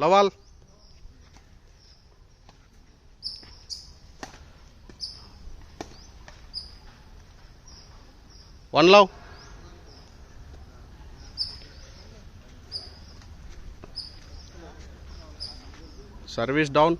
Lawal. One love. Service down.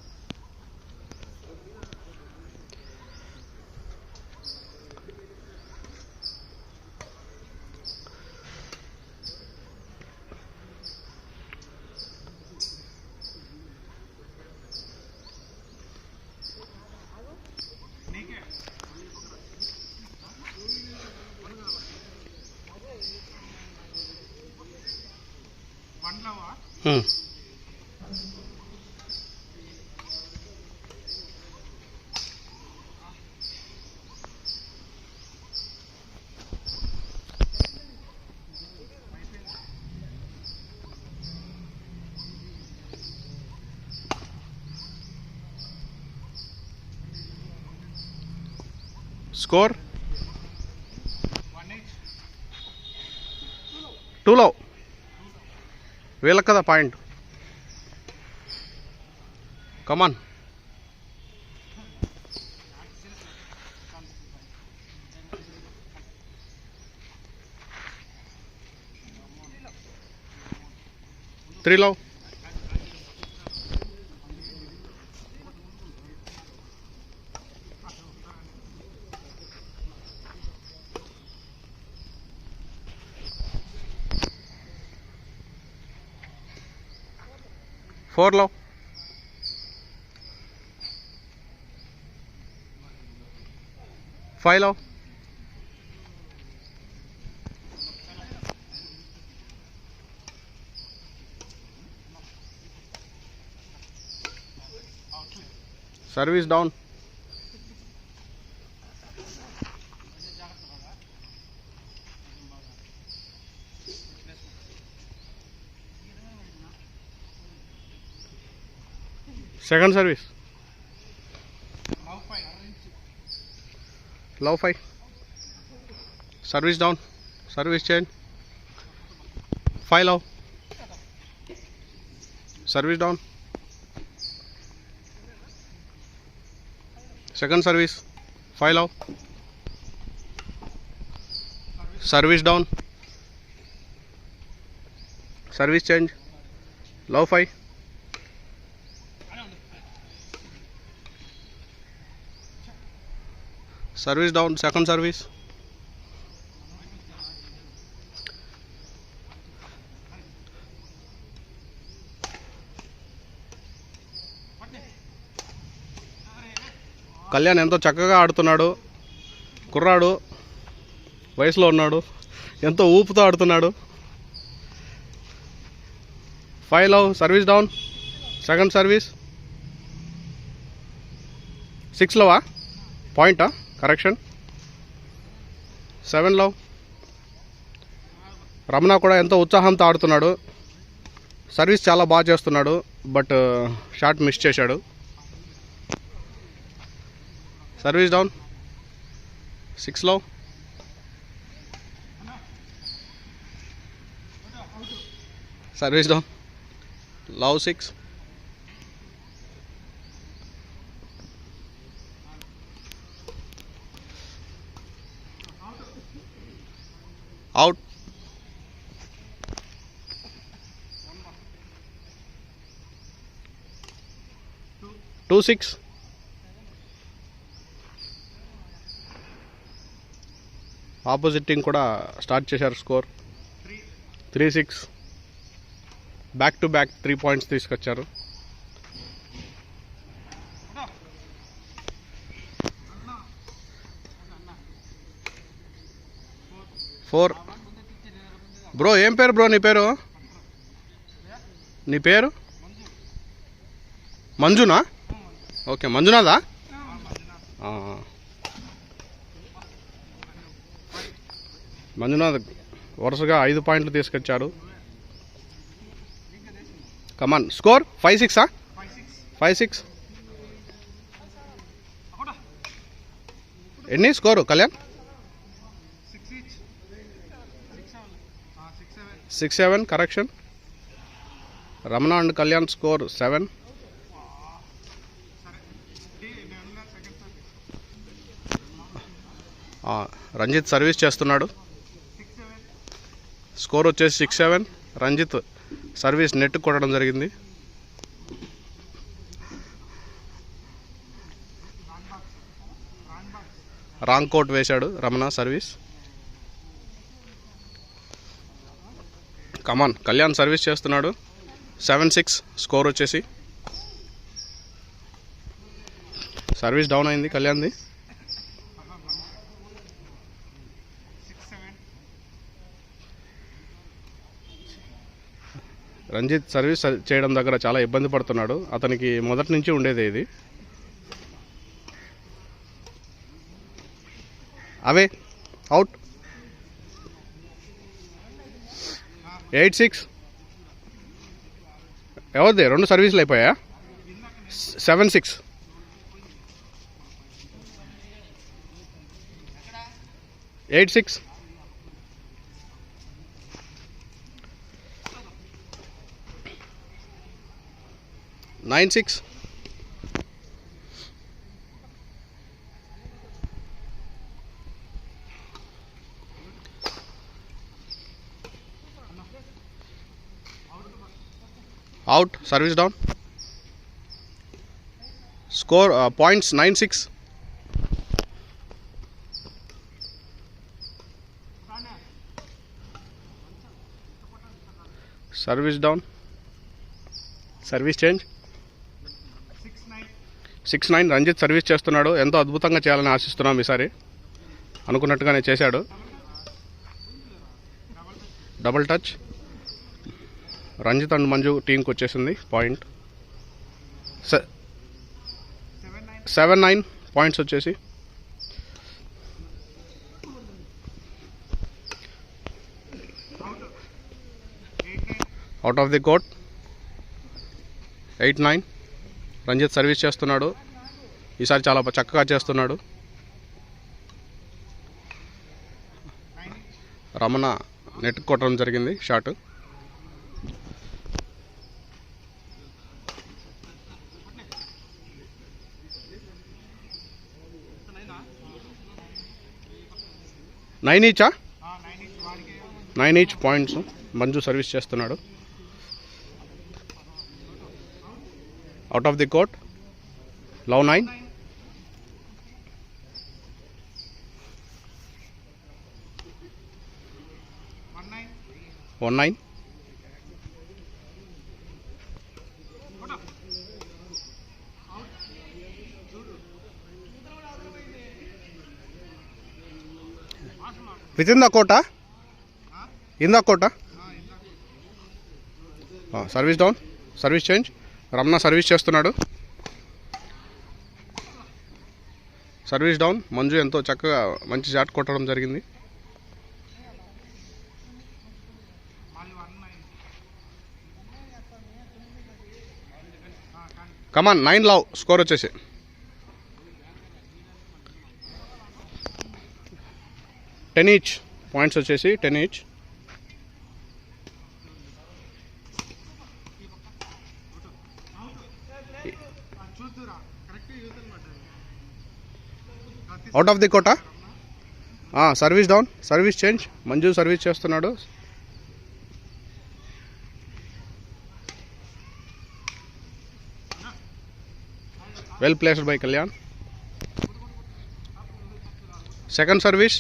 Score 2 low. వీళ్ళకి కదా point. Come on. Three love. Four love. Five love. Service down. Second service. Love 5. Service down. Service change. 5 love. Service down. Second service. 5 love. Service down. Service change. Love 5. Service down. Second service. Kalyan ఎంతో చక్కగా ఆడుతున్నాడు. కుర్రాడు, వయసులో ఉన్నాడు, ఎంతో ఊపుతో ఆడుతున్నాడు. 5 love. Service down. Second service. 6 లవా? పాయింటా? Correction. 7 love. Ramana కూడా ఎంతో ఉత్సాహంతో ఆడుతున్నాడు. సర్వీస్ చాలా బాగా చేస్తున్నాడు, బట్ షాట్ మిస్ చేశాడు. Service down. 6 love. Service down. Love 6. Out. 2-6. Opposite team కూడా స్టార్ట్ చేశారు score. 3-6. Back to back 3 points తీసుకొచ్చారు. 4. బ్రో ఏం పేరు బ్రో నీ పేరు? నీ పేరు మంజునా? ఓకే, మంజునాథా? మంజునాథ్ వరుసగా 5 పాయింట్లు తీసుకొచ్చారు. కమాన్. స్కోర్ 5-6. 5-6. ఎన్ని score Kalyan? 6-7. Correction. Ramana and Kalyan score 7. Ranjith service చేస్తున్నాడు. స్కోర్ వచ్చేసి 6-7. రంజిత్ సర్వీస్ నెట్ కొట్టడం జరిగింది. రాంగ్ కోట్ వేశాడు రమణ సర్వీస్. కమాన్ కళ్యాణ్ సర్వీస్ చేస్తున్నాడు. 7-6 స్కోర్ వచ్చేసి. సర్వీస్ డౌన్ అయింది కళ్యాణ్ది. రంజిత్ సర్వీస్ చేయడం దగ్గర చాలా ఇబ్బంది పడుతున్నాడు. అతనికి మొదటి నుంచి ఉండేది ఇది. అవే అవుట్. 8-6. ఎవరిది 2 సర్వీసులు అయిపోయా? 7-6. 8-6. Nine 6. Out. Service down. Score points 9-6. Service down. Service change. 6-9. Ranjith service చేస్తున్నాడు. ఎంతో అద్భుతంగా చేయాలని ఆశిస్తున్నాం ఈసారి. అనుకున్నట్టుగానే చేశాడు. Double touch. Ranjith and Manju టీంకి వచ్చేసింది పాయింట్. 7-9 పాయింట్స్ వచ్చేసి. Out of the court. 8-9. Ranjith service చేస్తున్నాడు. ఈసారి చాలా చక్కగా చేస్తున్నాడు. రమణ నెట్ కొట్టడం జరిగింది shot. Nine each points. Manju service చేస్తున్నాడు. Out of the court. Love 9. One 9. Within the quota. In the quota. Service down. Service change. Ramana service చేస్తున్నాడు. Service down. మంజు ఎంతో చక్కగా మంచి షాట్ కొట్టడం జరిగింది. Come on 9 love. స్కోర్ వచ్చేసి. టెన్ ఈచ్ పాయింట్స్ వచ్చేసి. 10 each. Out of the quota. Service down. Service change. Manju service చేస్తున్నాడు. Well placed by Kalyan. Second service.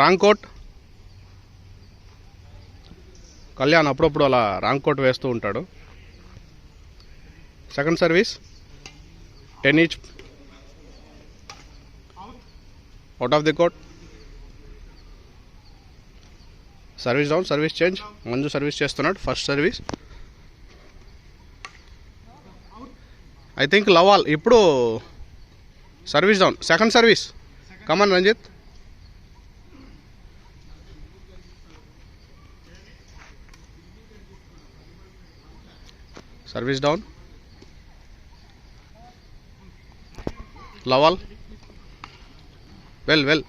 Wrong court. Kalyan అప్పుడప్పుడు అలా రాంగ్ కోట్ వేస్తూ ఉంటాడు. Second service. 10 each. Out of the court. Service down. Service change. Manju service చేస్తున్నాడు. First service. I think love all. ఇప్పుడు service down. Second service. Come on Ranjith. Service down. Love all well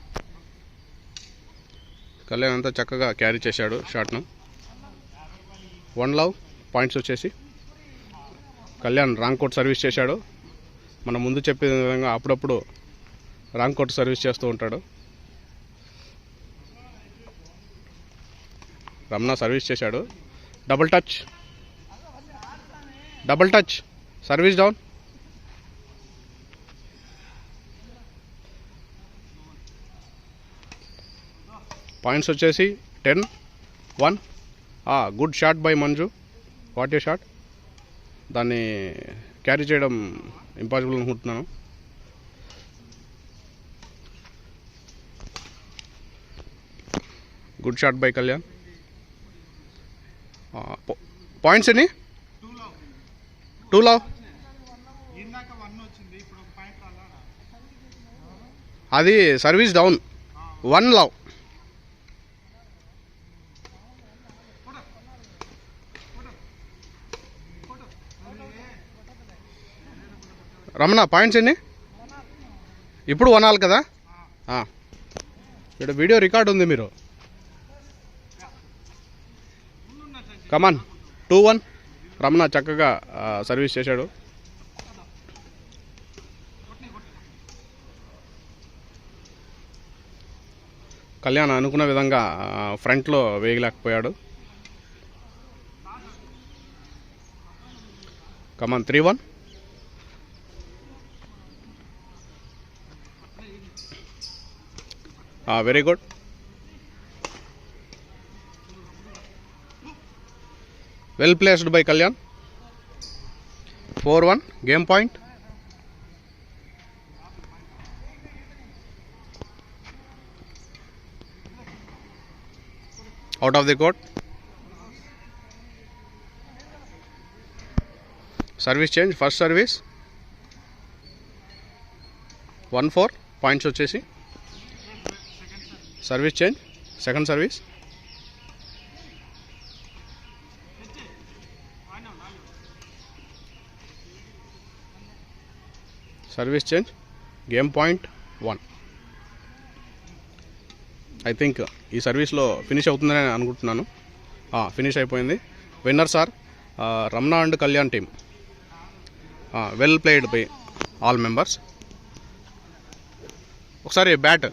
Kalyan అంతా చక్కగా carry చేశాడు షాట్ను. 1 love points వచ్చేసి Kalyan wrong coat service చేశాడు. మనం ముందు చెప్పిన విధంగా అప్పుడప్పుడు రాంగ్ కోట్ సర్వీస్ చేస్తూ ఉంటాడు. రమణ సర్వీస్ చేశాడు. Double touch service down. Points వచ్చేసి 10-1. Good shot by Manju. What a shot. దాన్ని క్యారీ చేయడం ఇంపాసిబుల్ అనుకుంటున్నాను. Good shot by Kalyan. Points ఎన్ని? 2 లవ్. అది service down. 1 love. Ramana points ఎన్ని? ఇప్పుడు 1 ఆల్ కదా. ఇక్కడ వీడియో రికార్డ్ ఉంది. మీరు కమాన్. 2-1. రమణ చక్కగా సర్వీస్ చేశాడు. కళ్యాణ్ అనుకున్న విధంగా ఫ్రంట్లో వేయలేకపోయాడు. Come on. 3-1. Very good. Well placed by Kalyan. 4-1 game point. Out of the court. Service change. First service 1-4 points వచ్చేసి. Service change. Second service. Service change. Game point 1. I think ఈ సర్వీస్లో ఫినిష్ అవుతుందని అనుకుంటున్నాను. ఫినిష్ అయిపోయింది. Winners are Ramana and Kalyan team. Well played by all members. ఒకసారి bat